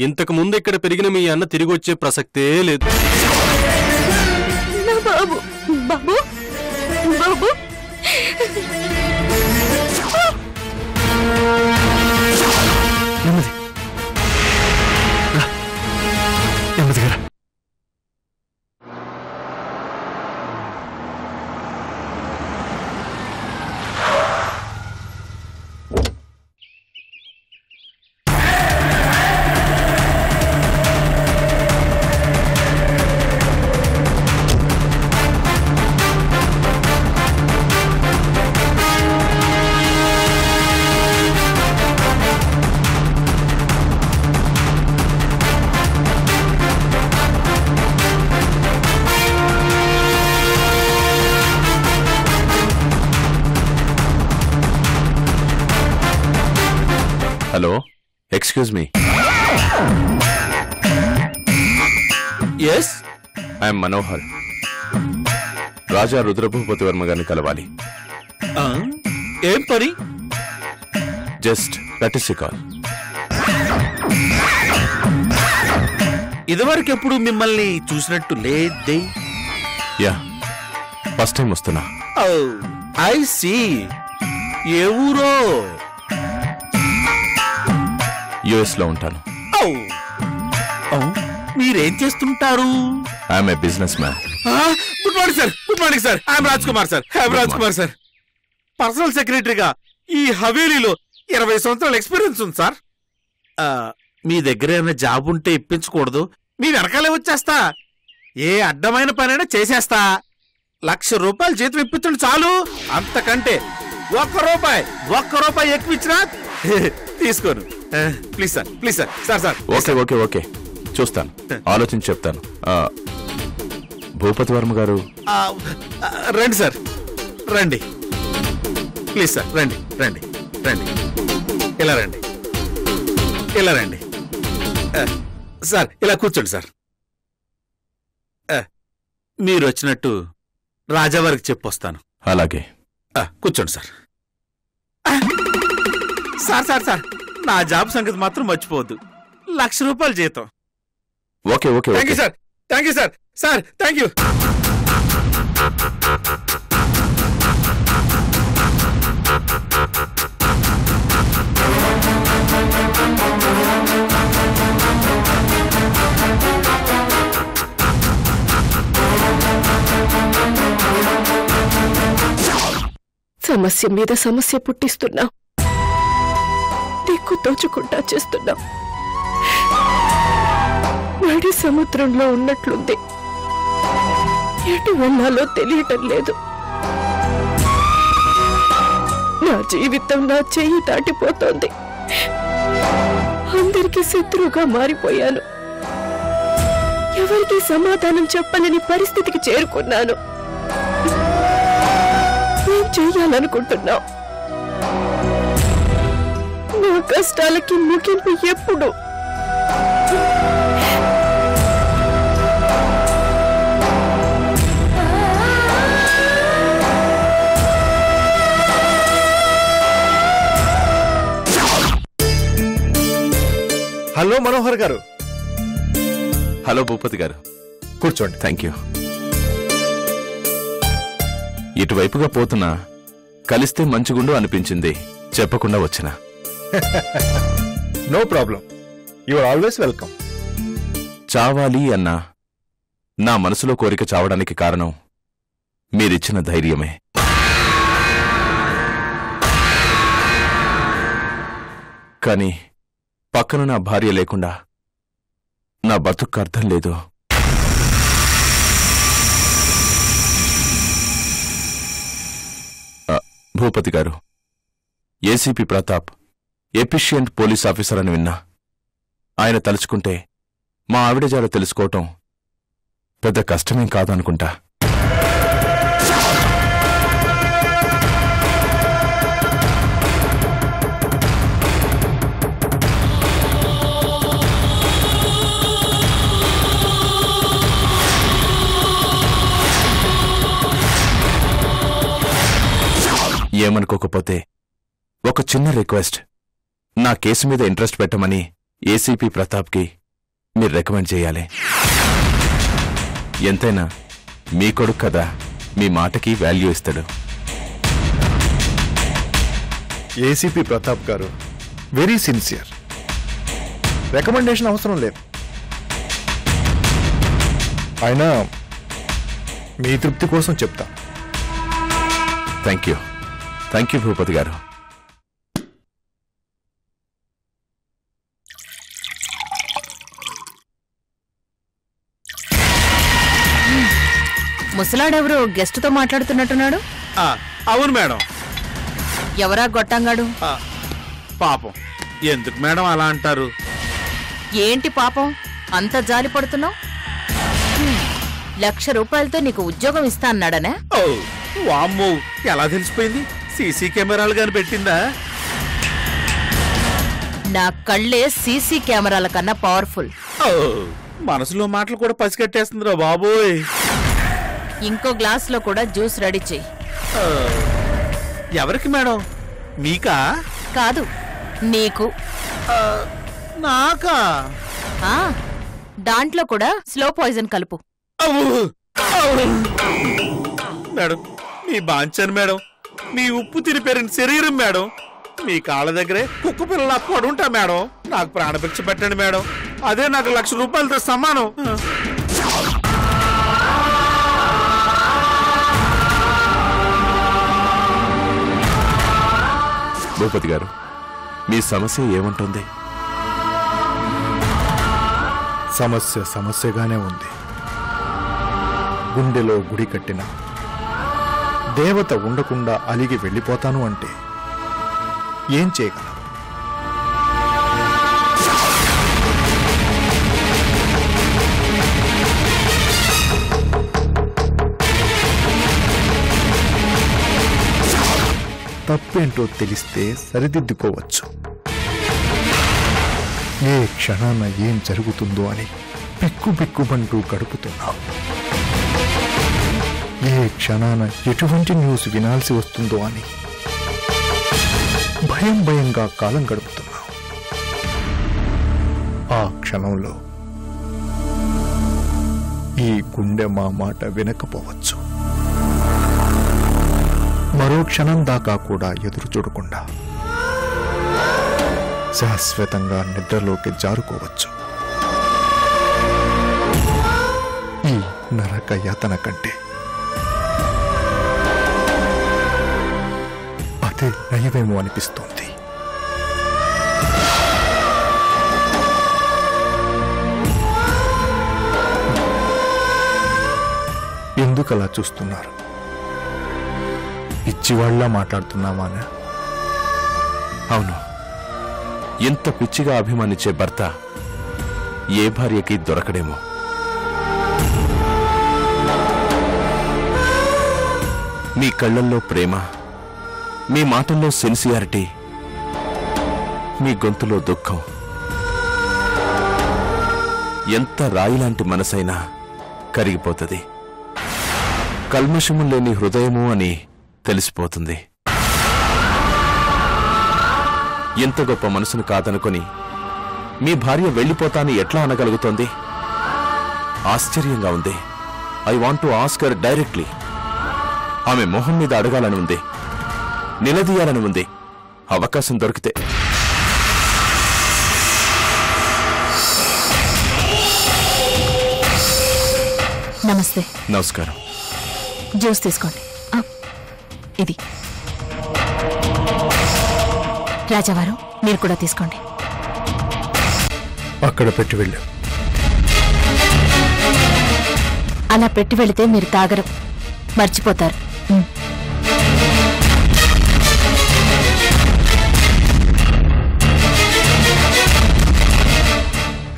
ఇంతకు ముందు ఇక్కడ పెరిగిన మీ అన్న తిరిగి వచ్చే ప్రసక్తే లేదు. బాబు బాబు బాబు నెమ్మదిగా. Hello, excuse me. Yes, I'm Manohar. Raja Rudrabhupathi Varma గారిని కలవాలి. ఏం పని? Just కటిసి call. ఇదివరకెప్పుడు మిమ్మల్ని చూసినట్టు లేదే. యా, ఫస్ట్ టైం వస్తున్నా. I see. ఏ ఊరో? యుఎస్ లో ఉంటాను. మీరేం చేస్తుంటారు? I'm a businessman. Good morning sir. Good morning sir. I'm Raj Kumar sir. I'm Raj Kumar sir. Personal సెక్రటరీగా ఈ హవేలీలో 20 సంవత్సరాల ఎక్స్పీరియన్స్ ఉంది సార్. మీ దగ్గర ఏమైనా జాబ్ ఉంటే ఇప్పించకూడదు? మీ వెనకాలే వచ్చేస్తా. ఏ అడ్డమైన పనైనా చేసేస్తా. ₹1,00,000 జీతం ఇప్పించండి చాలు. అంతకంటే ఒక్క రూపాయి ఎక్కువ ఇచ్చినా తీసుకోను. Please sir, please sir. Sir sir. Okay okay okay, చూస్తాను, ఆలోచించి చెప్తాను. భూపతి వర్మ గారు రండి సార్, రండి ప్లీజ్ సార్. రండి రండి రండి. ఇలా రండి, ఇలా రండి సార్. ఇలా కూర్చోండి సార్. మీరు వచ్చినట్టు రాజావారికి చెప్పొస్తాను. అలాగే. కూర్చోండి సార్. సార్ సార్ సార్, నా జాబ్ సంగతి మాత్రం మర్చిపోవద్దు. ₹1,00,000 జీతం. Okay okay. Thank you sir. Thank you sir. Sir thank you. సమస్య మీద సమస్య పుట్టిస్తున్నావు. దిక్కు తోచుకుంటా చేస్తున్నావు. నడి సముద్రంలో ఉన్నట్లుంది. ఎటు వెళ్ళాలో తెలియటం లేదు. నా జీవితం నా చెయ్యి దాటిపోతోంది. అందరికీ శత్రువుగా మారిపోయాను. ఎవరికి సమాధానం చెప్పలేని పరిస్థితికి చేరుకున్నాను. ఏం చెయ్యాలనుకుంటున్నావు? నా కష్టాలకి ముగింపు ఎప్పుడు? హలో మనోహర్ గారు. హలో భూపతి గారు, కూర్చోండి. Thank you. ఇటువైపుగా పోతున్నా కలిస్తే మంచిగుండు అనిపించింది, చెప్పకుండా వచ్చినా. No problem, you are always welcome. చావాలి అన్నా నా మనసులో కోరిక చావడానికి కారణం మీరిచ్చిన ధైర్యమే. కాని పక్కన నా భార్య లేకుండా నా బతుకు అర్థం లేదు. భూపతి గారు, ACP Pratap efficient police officer అని విన్నా. ఆయన తలుచుకుంటే మా ఆవిడ జాడ తెలుసుకోవటం పెద్ద కష్టమేం కాదనుకుంటా. ఏమనుకోకపోతే ఒక చిన్న రిక్వెస్ట్. నా కేసు మీద ఇంట్రెస్ట్ పెట్టమని ఏసీపీ ప్రతాప్కి మీరు రికమెండ్ చేయాలి. ఎంతైనా మీ కొడుకు కదా, మీ మాటకి వాల్యూ ఇస్తాడు. ఏసీపీ ప్రతాప్ గారు వెరీ సిన్సియర్. రికమెండేషన్ అవసరం లేదు. అయినా మీ తృప్తి కోసం చెప్తా. థ్యాంక్ యూ భూపతి గారు. ముసలాడెవరో గెస్ట్తో మాట్లాడుతున్నట్టున్నాడు. అవును మేడం. ఎవరా గొట్టంగాడు? పాపం, ఎందుకు మేడం అలా అంటారు? ఏంటి పాపం అంత జాలి పడుతున్నావు? 1,00,000 రూపాయలతో నీకు ఉద్యోగం ఇస్తా అన్నాడనే? వామ్మో, ఎలా తెలిసిపోయింది? సీసీ కెమెరాలు గాని పెట్టిందా? నా కళ్ళే సీసీ కెమెరాల కన్నా పవర్ఫుల్. మనసులో మాటలు కూడా పసిగట్టేస్తుందిరా బాబోయ్. ఇంకో గ్లాస్ లో కూడా జ్యూస్ రెడీ చెయ్యి. ఎవరికి మేడం? మీకా? కాదు, నీకు. నాకా? దాంట్లో కూడా స్లో పాయిజన్ కలుపు. మేడం, మీ బాంచాను మేడం. మీ ఉప్పు తిని పెరిగిన శరీరం మేడం. మీ కాళ్ళ దగ్గరే కుక్క పిల్లలు పడుంటా మేడం. నాకు ప్రాణభిక్ష పెట్టండి మేడం. అదే నాకు 1,00,000 రూపాయలతో సమానం. భూపతి గారు, మీ సమస్య ఏమంటుంది? సమస్యగానే ఉంది. గుండెలో గుడి కట్టిన దేవత ఉండకుండా అలిగి వెళ్ళిపోతాను అంటే ఏం చేయగలం? తప్పేంటో తెలిస్తే సరిదిద్దుకోవచ్చు. ఏ క్షణాన ఏం జరుగుతుందో అని బిక్కుబిక్కుమంటూ గడుపుతున్నాం. ఏ క్షణాన ఎటువంటి న్యూస్ వినాల్సి వస్తుందో అని భయంగా కాలం గడుపుతున్నాం. ఆ క్షణంలో ఈ గుండె మా మాట వినకపోవచ్చు. మరో క్షణం దాకా కూడా ఎదురు చూడకుండా శాశ్వతంగా నిద్రలోకి జారుకోవచ్చు. ఈ నరక యాతన కంటే అదే నయమేమో అనిపిస్తోంది. ఎందుకలా చూస్తున్నారు? పిచ్చివాళ్లా మాట్లాడుతున్నామానా? అవును, ఎంత పిచ్చిగా అభిమానించే భర్త ఏ భార్యకి దొరకడేమో. మీ కళ్ళల్లో ప్రేమ, మీ మాటల్లో సిన్సియారిటీ, మీ గొంతులో దుఃఖం, ఎంత రాయిలాంటి మనసైనా కరిగిపోతుంది. కల్మషము లేని హృదయము అని తెలిసిపోతుంది. ఎంత గొప్ప మనసును కాదనుకొని మీ భార్య వెళ్ళిపోతాని ఎట్లా అనగలుగుతోంది? ఆశ్చర్యంగా ఉంది. I want to ask her directly. ఆమె మొహం మీద అడగాలని ఉంది, నిలదీయాలని ఉంది. అవకాశం దొరికితే. నమస్తే. నమస్కారం. జ్యూస్ తీసుకోండి. ఇది రాజావారు, మీరు కూడా తీసుకోండి. అక్కడ పెట్టి వెళ్ళు. అలా పెట్టి వెళితే మీరు తాగరు, మర్చిపోతారు.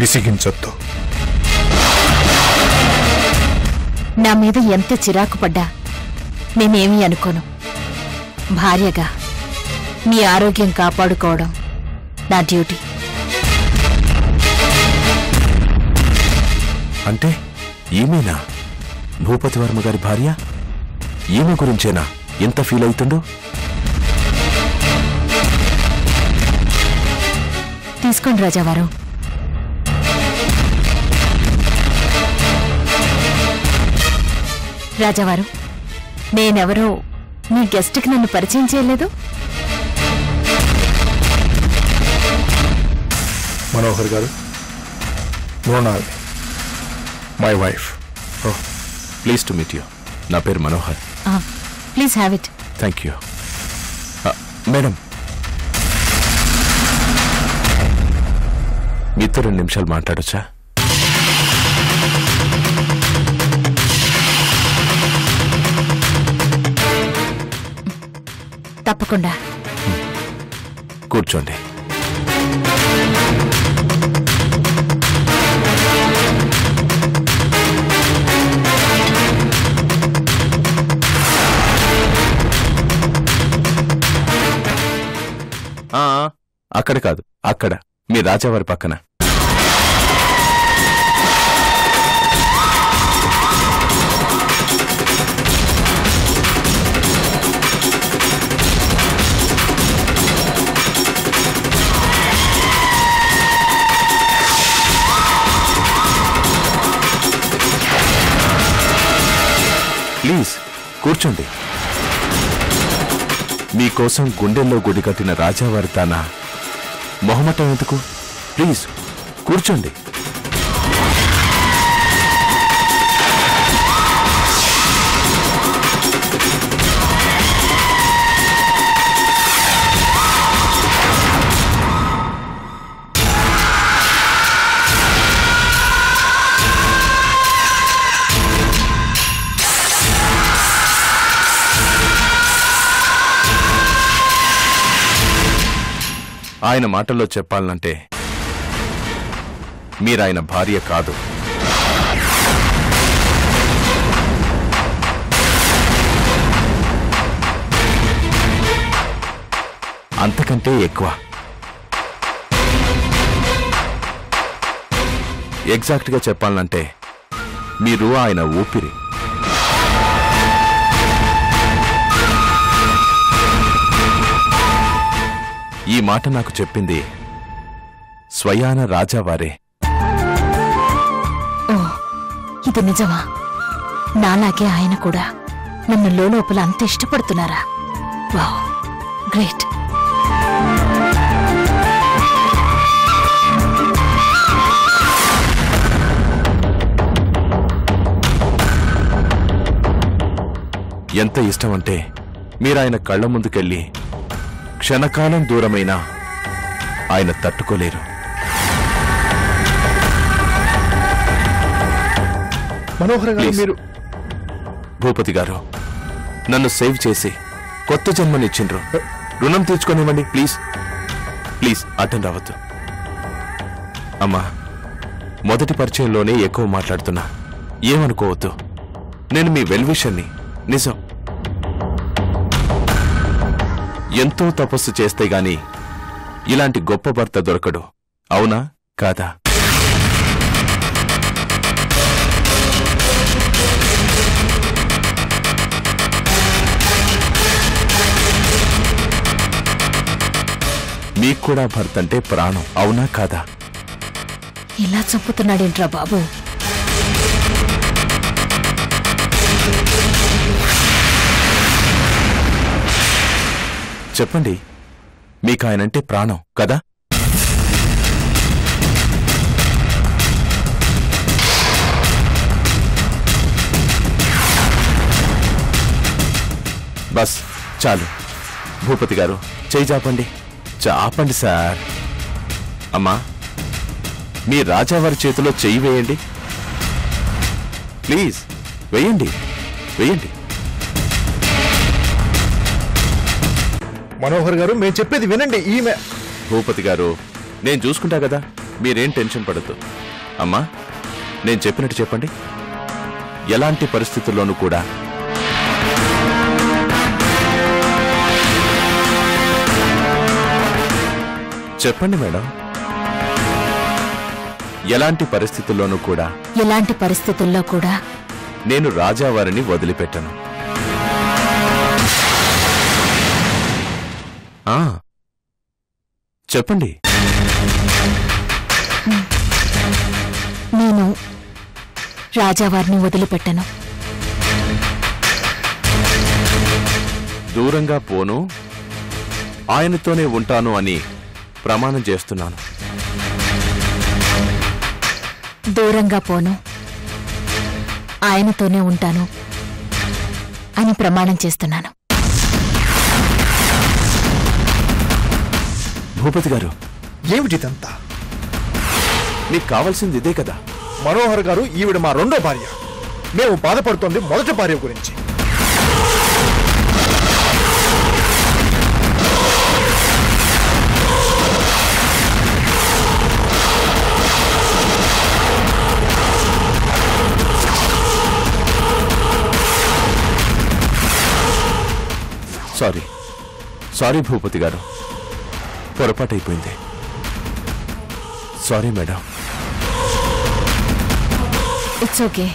విసిగించొద్దు. నా మీద ఎంత చిరాకు పడ్డా నేనేమీ అనుకోను. భార్యగా మీ ఆరోగ్యం కాపాడుకోవడం నా డ్యూటీ. అంటే ఈమెనా భూపతి వర్మ గారి భార్య? ఈమె గురించేనా ఎంత ఫీల్ అవుతుందో? తీసుకోండి రాజావారు, రాజావారు, నేనెవరో మీ గెస్ట్కి నన్ను పరిచయం చేయలేదు. Manohar garu, Mrinal, my wife. Please to meet you. నా పేరు Manohar. Please have it. Thank you. Madam, మీతో 2 నిమిషాలు మాట్లాడొచ్చా? తప్పకుండా. కూర్చోండి. అక్కడ కాదు, అక్కడ మీ రాజావారి పక్కన. ప్లీజ్ కూర్చోండి. మీకోసం గుండెల్లో గుడి కట్టిన రాజావారి తానా మొహమటం ఎందుకు? ప్లీజ్ కూర్చోండి. ఆయన మాటల్లో చెప్పాలంటే మీరాయన భార్య కాదు, అంతకంటే ఎక్కువ. ఎగ్జాక్ట్గా చెప్పాలంటే మీరు ఆయన ఊపిరి. ఈ మాట నాకు చెప్పింది స్వయాన రాజావారే. ఓ, ఇది నిజమా? నాలాగే ఆయన కూడా నన్ను లోపల అంత ఇష్టపడుతున్నారా? Wow, great. ఎంత ఇష్టమంటే మీరాయన కళ్ల ముందుకెళ్ళి క్షణకాలం దూరమైనా ఆయన తట్టుకోలేరు. మనోహర్ గారు, మీరు భూపతి గారు నన్ను సేవ్ చేసి కొత్త జన్మనిచ్చిండ్రు. రుణం తీర్చుకోనివ్వండి ప్లీజ్. ప్లీజ్ అటెండ్ అవ్వద్దు. అమ్మా, మొదటి పరిచయంలోనే ఎక్కువ మాట్లాడుతున్నా, ఏమనుకోవద్దు. నేను మీ వెల్విషన్ని. నిజం. ఎంతో తపస్సు చేస్తే గాని ఇలాంటి గొప్ప భర్త దొరకడు. అవునా కాదా? మీకు కూడా భర్త అంటే ప్రాణం. అవునా కాదా? ఇలా చంపుతున్నాడేంట్రా బాబు? చెప్పండి, మీకు ఆయనంటే ప్రాణం కదా? బస్ చాలు. భూపతి గారు చేయి చాపండి. చాపండి సార్. అమ్మా, మీ రాజావారి చేతిలో చెయ్యి వేయండి ప్లీజ్. వేయండి, వేయండి. మనోహర్ గారు, మేము చెప్పేది వినండి. ఈమె భూపతి గారు, నేను చూసుకుంటా కదా, మీరేం టెన్షన్ పడద్దు. అమ్మా, నేను చెప్పినట్టు చెప్పండి. ఎలాంటి పరిస్థితుల్లోనూ కూడా చెప్పండి మేడం. ఎలాంటి పరిస్థితుల్లోనూ కూడా ఎలాంటి పరిస్థితుల్లో కూడా నేను రాజావారిని వదిలిపెట్టను. చెప్పండి. నేను రాజావారిని వదిలిపెట్టను. దూరంగా పోను, ఆయనతోనే ఉంటాను అని ప్రమాణం చేస్తున్నాను. దూరంగా పోను, ఆయనతోనే ఉంటాను అని ప్రమాణం చేస్తున్నాను. భూపతి గారు, ఏమిటిదంతా? మీకు కావాల్సింది ఇదే కదా? మనోహర్ గారు, ఈవిడ మా రెండో భార్య. మేము బాధపడుతోంది మొదటి భార్య గురించి. సారీ భూపతి గారు, పొరపాటైపోయింది. Sorry madam. It's okay.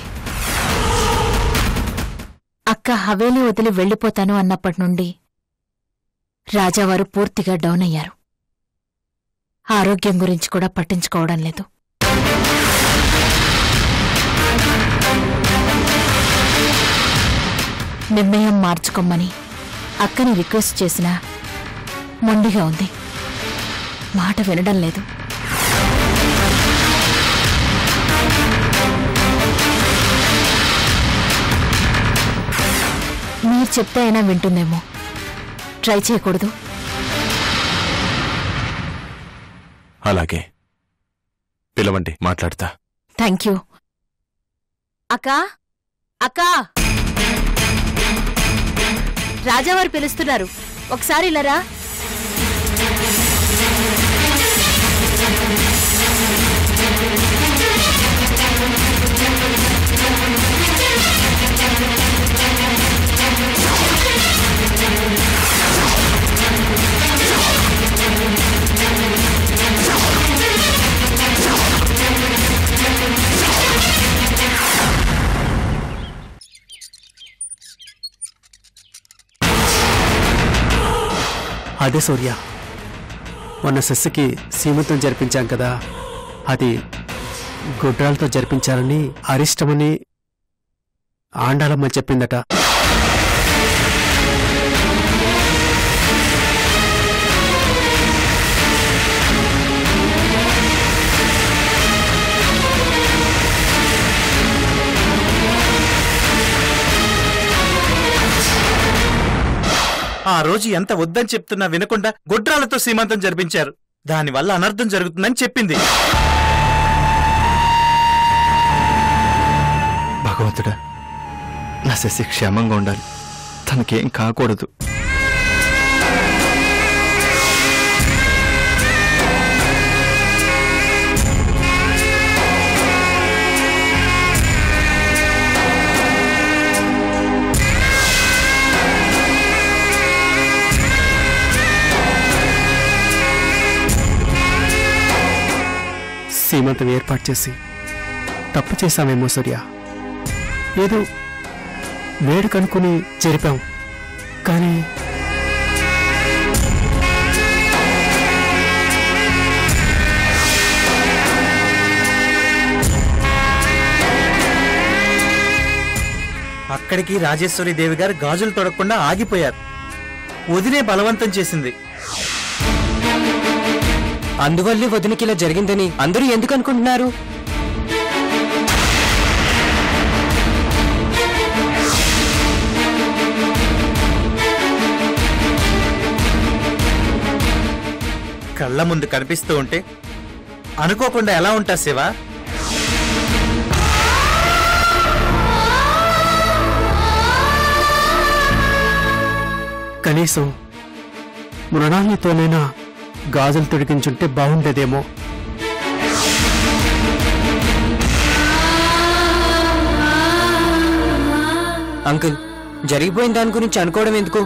అక్క హవేలీ వదిలి వెళ్ళిపోతాను అన్నప్పటి నుండి రాజావారు పూర్తిగా డౌన్ అయ్యారు. ఆరోగ్యం గురించి కూడా పట్టించుకోవడం లేదు. నిర్ణయం మార్చుకోమని అక్కని రిక్వెస్ట్ చేసినా మొండిగా ఉంది. మాట వినడం లేదు. మీరు చెప్తే అయినా వింటుందేమో. ట్రై చేయకూడదు? అలాగే, పిలవండి, మాట్లాడతా. Thank you. అక్కా, అక్కా, రాజావారు పిలుస్తున్నారు, ఒకసారి ఇలారా. అదే సూర్య, మొన్న సెస్సుకి సీమంతం జరిపించాం కదా, అది గుడ్రాలతో జరిపించాలని అరిష్టమని ఆండాలమ్మ చెప్పిందట. ఆ రోజు ఎంత వద్దని చెప్తున్నా వినకుండా గొడ్రాలతో సీమంతం జరిపించారు. దానివల్ల అనర్థం జరుగుతుందని చెప్పింది. భగవంతుడా, నా శశి క్షేమంగా ఉండాలి, తనకేం కాకూడదు. సీమంతం ఏర్పాటు చేసి తప్పు చేశామేమో సూర్య. ఏదో వేడుకనుకుని జరిపాం, కానీ అక్కడికి రాజేశ్వరి దేవి గారు గాజులు తొడకుండా ఆగిపోయారు. వదినే బలవంతం చేసింది. అందువల్లే వదినకి ఇలా జరిగిందని అందరూ ఎందుకు అనుకుంటున్నారు? కళ్ళ ముందు కనిపిస్తూ ఉంటే అనుకోకుండా ఎలా ఉంటా శివ? కనీసం మృణాలతోనైనా గాజులు తొడిగించుంటే బాగుండేదేమో. అంకుల్, జరిగిపోయిన దాని గురించి అనుకోవడం ఎందుకు?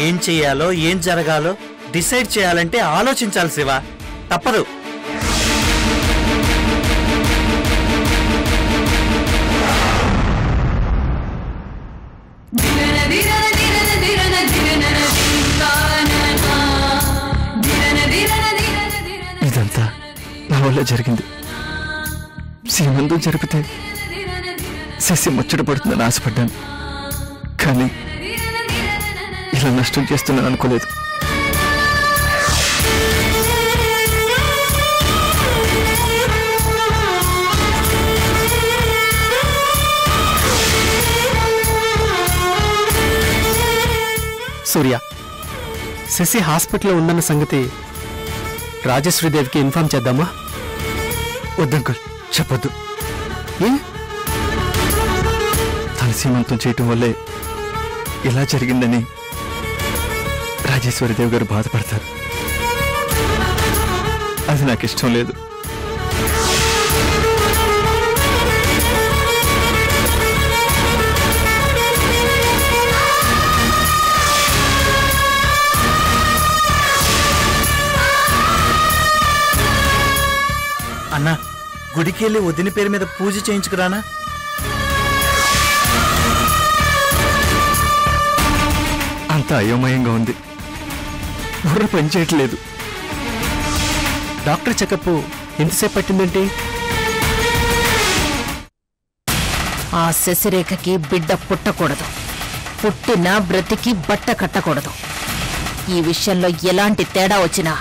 ఏం చెయ్యాలో ఏం జరగాలో డిసైడ్ చేయాలంటే ఆలోచించాలి శివ, తప్పదు. ఇదంతా నా వల్ల జరిగింది. సీమంతం జరిపితే శశి ముచ్చట పడుతుందని ఆశపడ్డాను, కానీ ఇలా నష్టం చేస్తున్నాను అనుకోలేదు. సూర్య, శశి హాస్పిటల్లో ఉందన్న సంగతి రాజశ్రీదేవికి ఇన్ఫార్మ్ చేద్దామా? వద్దంకుల్, చెప్పొద్దు. తన సీమంతం చేయటం వల్లే ఇలా జరిగిందని రాజేశ్వరిదేవి గారు బాధపడతారు. అది నాకు ఇష్టం లేదు. అన్నా, గుడికి వెళ్ళి వదిన పేరు మీద పూజ చేయించుకురానా? అంత అయోమయంగా ఉంది, బుర్ర పనిచేయట్లేదు. డాక్టర్ చెకప్ ఎంతసేపు పట్టిందేంటి? ఆ శశిరేఖకి బిడ్డ పుట్టకూడదు, పుట్టినా బ్రతికి బట్ట కట్టకూడదు. ఈ విషయంలో ఎలాంటి తేడా వచ్చినా